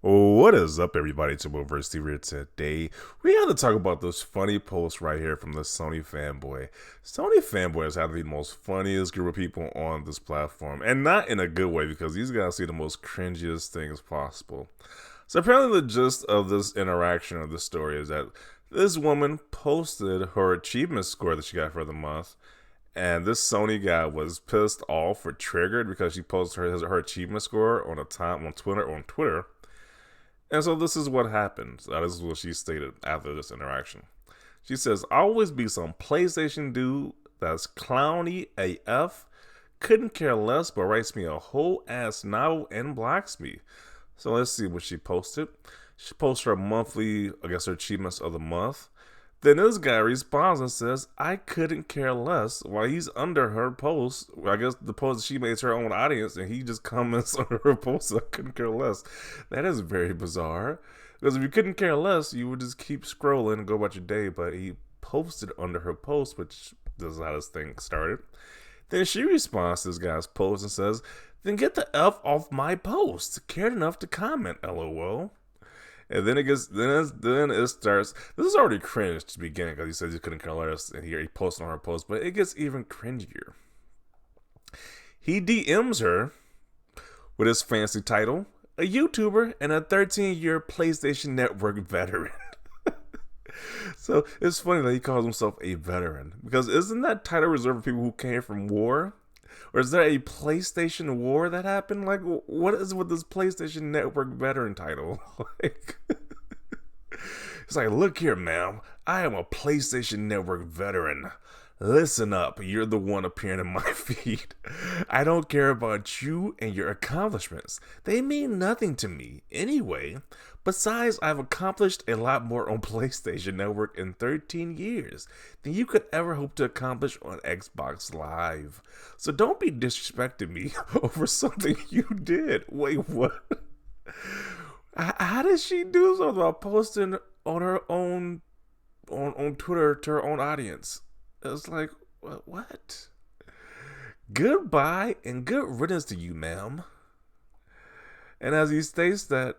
What is up, everybody? It's your boy Steve here. Today, we have to talk about this funny post right here from the Sony fanboy. Sony fanboys have the most funniest group of people on this platform, and not in a good way because these guys see the most cringiest things possible. So apparently, the gist of this interaction of the story is that this woman posted her achievement score that she got for the month, and this Sony guy was pissed off or triggered because she posted her achievement score on a time on Twitter. And so this is what happened. This is what she stated after this interaction. She says, always be some PlayStation dude that's clowny AF, couldn't care less, but writes me a whole ass novel and blocks me. So let's see what she posted. She posted her monthly, I guess her achievements of the month. Then this guy responds and says, I couldn't care less, while he's under her post. I guess the post she made to her own audience, and he just comments under her post, I couldn't care less. That is very bizarre. Because if you couldn't care less, you would just keep scrolling and go about your day. But he posted under her post, which this is how this thing started. Then she responds to this guy's post and says, then get the F off my post. Cared enough to comment, lol. And then then it starts. This is already cringe to begin because he says he couldn't care less, and he posted on her post, but it gets even cringier. He DMs her with his fancy title, a YouTuber and a 13-year PlayStation Network veteran. So it's funny that he calls himself a veteran because isn't that title reserved for people who came from war? Or is there a PlayStation war that happened? Like, what is with this PlayStation Network veteran title? Like, it's like, look here, ma'am. I am a PlayStation Network veteran. Listen up, you're the one appearing in my feed. I don't care about you and your accomplishments. They mean nothing to me anyway. Besides, I've accomplished a lot more on PlayStation Network in 13 years than you could ever hope to accomplish on Xbox Live. So don't be disrespecting me over something you did. Wait, what? How did she do something about posting on her own on Twitter to her own audience? It's like, what? Goodbye and good riddance to you, ma'am. And as he states that,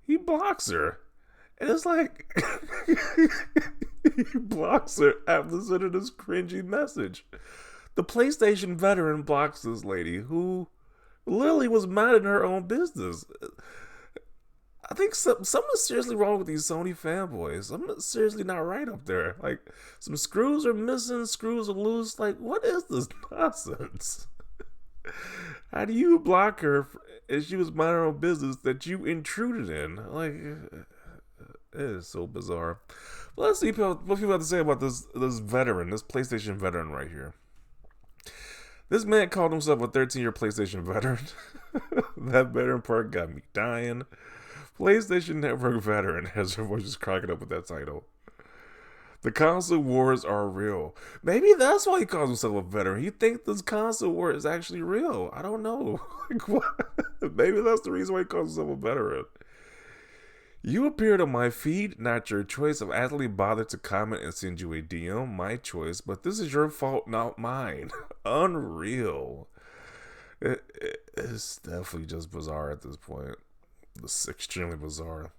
he blocks her. And it's like, he blocks her after sending this cringy message. The PlayStation veteran blocks this lady who literally was minding her own business. I think something's seriously wrong with these Sony fanboys. Something's seriously not right up there. Like, some screws are missing, screws are loose. Like, what is this nonsense? How do you block her if she was minding her own business that you intruded in? Like, it is so bizarre. But let's see what people have to say about this veteran, this PlayStation veteran right here. This man called himself a 13-year PlayStation veteran. That veteran part got me dying. PlayStation Network veteran has her voice just cracking up with that title. The console wars are real. Maybe that's why he calls himself a veteran. He thinks this console war is actually real. I don't know. Like, what? Maybe that's the reason why he calls himself a veteran. You appeared on my feed, not your choice. I've actually bothered to comment and send you a DM, my choice, but this is your fault, not mine. Unreal. It's definitely just bizarre at this point. It's extremely bizarre.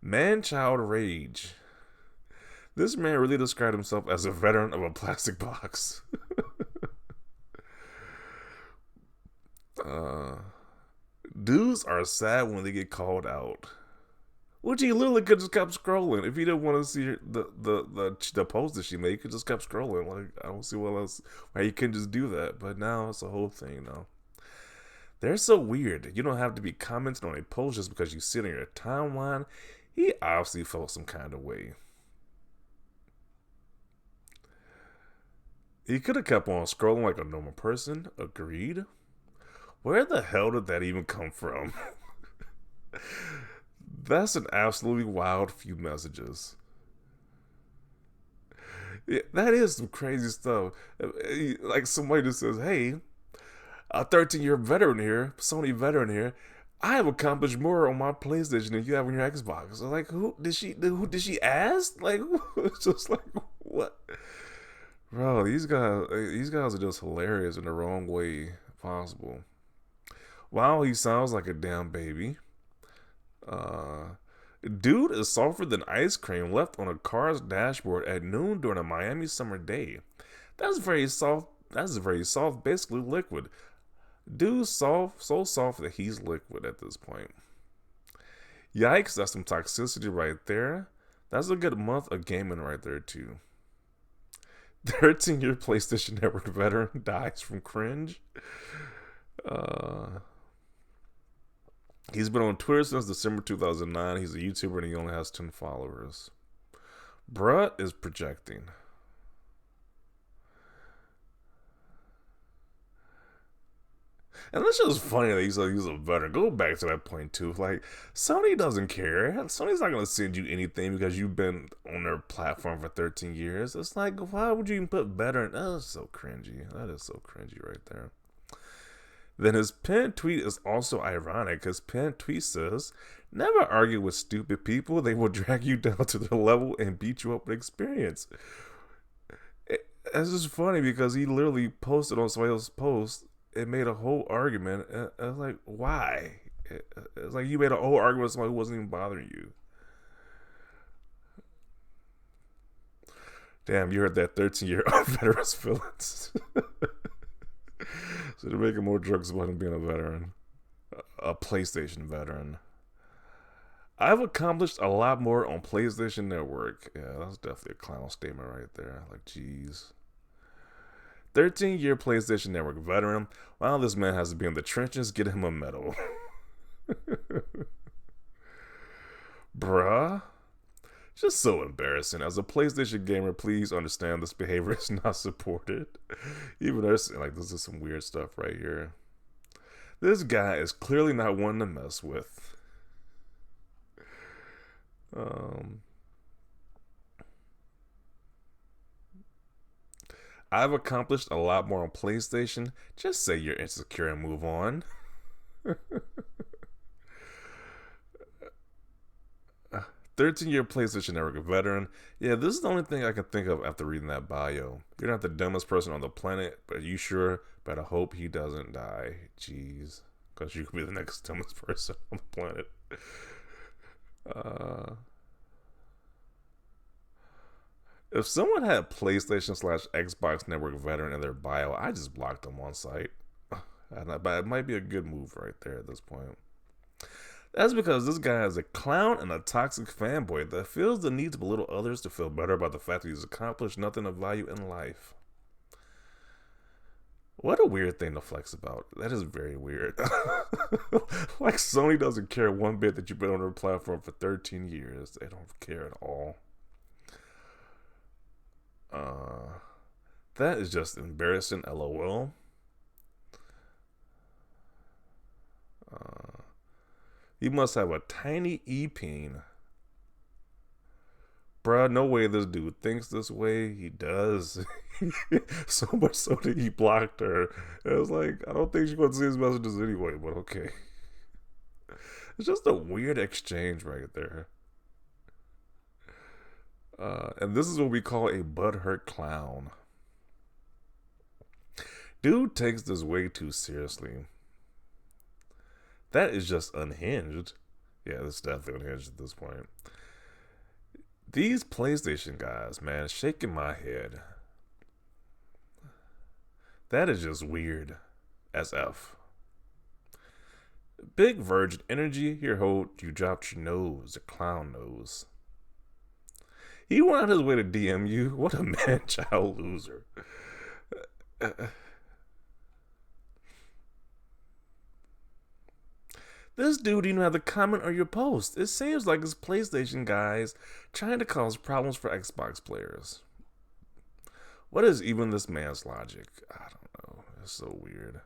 Man-child rage. This man really described himself as a veteran of a plastic box. Dudes are sad when they get called out. Which he literally could just kept scrolling. If he didn't want to see the post that she made, he could just kept scrolling. Like, I don't see what else why he couldn't just do that. But now it's a whole thing now. They're so weird. You don't have to be commenting on a post just because you see it on your timeline. He obviously felt some kind of way. He could have kept on scrolling like a normal person. Agreed. Where the hell did that even come from? That's an absolutely wild few messages. Yeah, that is some crazy stuff. Like somebody just says, hey, a 13-year veteran here, Sony veteran here. I have accomplished more on my PlayStation than you have on your Xbox. So like, who did she ask? Like, it's just like, what? Bro, these guys are just hilarious in the wrong way possible. Wow, he sounds like a damn baby. Uh, Dude is softer than ice cream left on a car's dashboard at noon during a Miami summer day. That's very soft. That's very soft, basically liquid. Dude's soft, so soft that he's liquid at this point. Yikes, that's some toxicity right there. That's a good month of gaming right there, too. 13-year PlayStation Network veteran dies from cringe. Uh, he's been on Twitter since December 2009. He's a YouTuber and he only has 10 followers. Bruh is projecting. And that's just funny that he's a veteran. Go back to that point too. Like Sony doesn't care. Sony's not gonna send you anything because you've been on their platform for 13 years. It's like, why would you even put veteran? That is so cringy. That is so cringy right there. Then his pinned tweet is also ironic. His pinned tweet says, "Never argue with stupid people. They will drag you down to their level and beat you up with experience." It's just funny because he literally posted on somebody else's post. It made a whole argument. And I was like, why? It's like you made a whole argument with somebody who wasn't even bothering you. Damn, you heard that 13-year veteran's feelings. So they're making more jokes about him being a veteran. A PlayStation veteran. I've accomplished a lot more on PlayStation Network. Yeah, that's definitely a clown statement right there. Like, jeez. 13-year PlayStation Network veteran. Wow, this man has to be in the trenches. Get him a medal. Bruh. Just so embarrassing. As a PlayStation gamer, please understand this behavior is not supported. Even though like this is some weird stuff right here. This guy is clearly not one to mess with. I've accomplished a lot more on PlayStation. Just say you're insecure and move on. 13-year PlayStation Network veteran. Yeah, this is the only thing I can think of after reading that bio. You're not the dumbest person on the planet, but are you sure? Better hope he doesn't die. Jeez. Because you could be the next dumbest person on the planet. If someone had PlayStation/Xbox Network veteran in their bio, I just blocked them on site. But it might be a good move right there at this point. That's because this guy is a clown and a toxic fanboy that feels the need to belittle others to feel better about the fact that he's accomplished nothing of value in life. What a weird thing to flex about. That is very weird. Like Sony doesn't care one bit that you've been on their platform for 13 years. They don't care at all. That is just embarrassing, LOL. He must have a tiny e-peen. Bruh, no way this dude thinks this way. He does. So much so that he blocked her. It was like, I don't think she's going to see his messages anyway, but okay. It's just a weird exchange right there. And this is what we call a butthurt clown. Dude takes this way too seriously. That is just unhinged. Yeah, this is definitely unhinged at this point. These PlayStation guys, man, shaking my head. That is just weird as F. Big Virgin Energy, here hold, you dropped your nose, the clown nose. He went out his way to DM you. What a man-child loser. This dude didn't have to comment on your post. It seems like it's PlayStation guys trying to cause problems for Xbox players. What is even this man's logic? I don't know. It's so weird.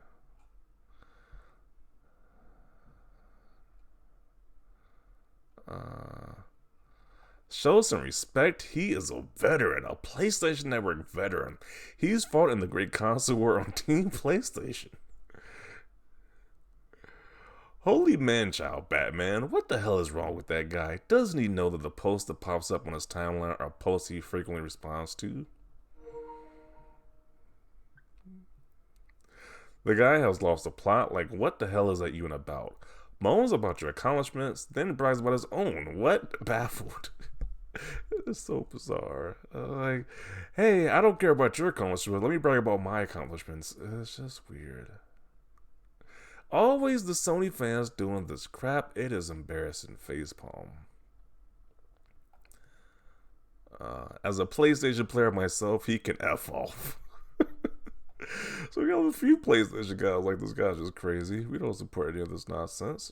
Show some respect. He is a veteran, a PlayStation Network veteran. He's fought in the Great Console War on Team PlayStation. Holy man-child, Batman. What the hell is wrong with that guy? Doesn't he know that the posts that pops up on his timeline are posts he frequently responds to? The guy has lost the plot. Like, what the hell is that even about? moans about your accomplishments, then brags about his own. What? Baffled. It's so bizarre. Like, hey, I don't care about your accomplishments. Let me brag about my accomplishments. It's just weird. Always the Sony fans doing this crap. It is embarrassing. Facepalm. As a PlayStation player myself, he can F off. So we got a few PlayStation guys like this guy's just crazy. We don't support any of this nonsense.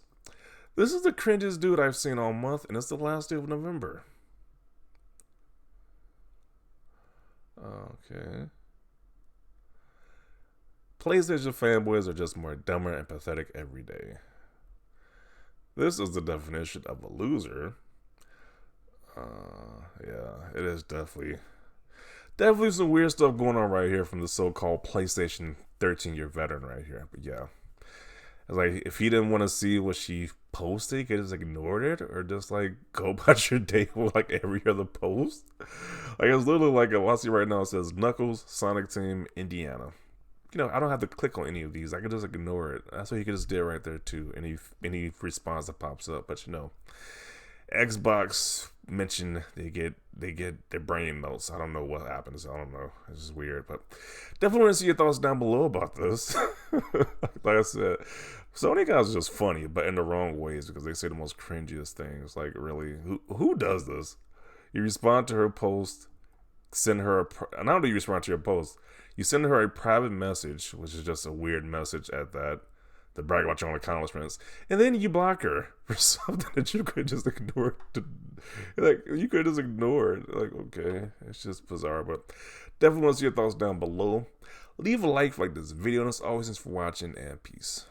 This is the cringiest dude I've seen all month, and it's the last day of November. Okay. PlayStation fanboys are just more dumber and pathetic every day. This is the definition of a loser. Yeah, it is definitely some weird stuff going on right here from the so-called PlayStation 13-year veteran right here. But yeah, it's like if he didn't want to see what she posted, he could just ignored it or just like go about your day with like every other post. Like it's literally like I see right now it says Knuckles, Sonic Team, Indiana. You know, I don't have to click on any of these. I can just ignore it. That's what he could just do right there too. Any response that pops up, but you know. Xbox mentioned they get their brain melts. I don't know what happens. I don't know. It's just weird, but definitely want to see your thoughts down below about this. Like I said, Sony guys are just funny, but in the wrong ways because they say the most cringiest things. Like really, who does this? You respond to her post, send her not only you respond to your post, you send her a private message, which is just a weird message at that. To brag about your own accomplishments, and then you block her for something that you could just ignore. Like you could just ignore it. Like okay, it's just bizarre. But definitely want to see your thoughts down below. Leave a like for this video, and as always, thanks for watching, and peace.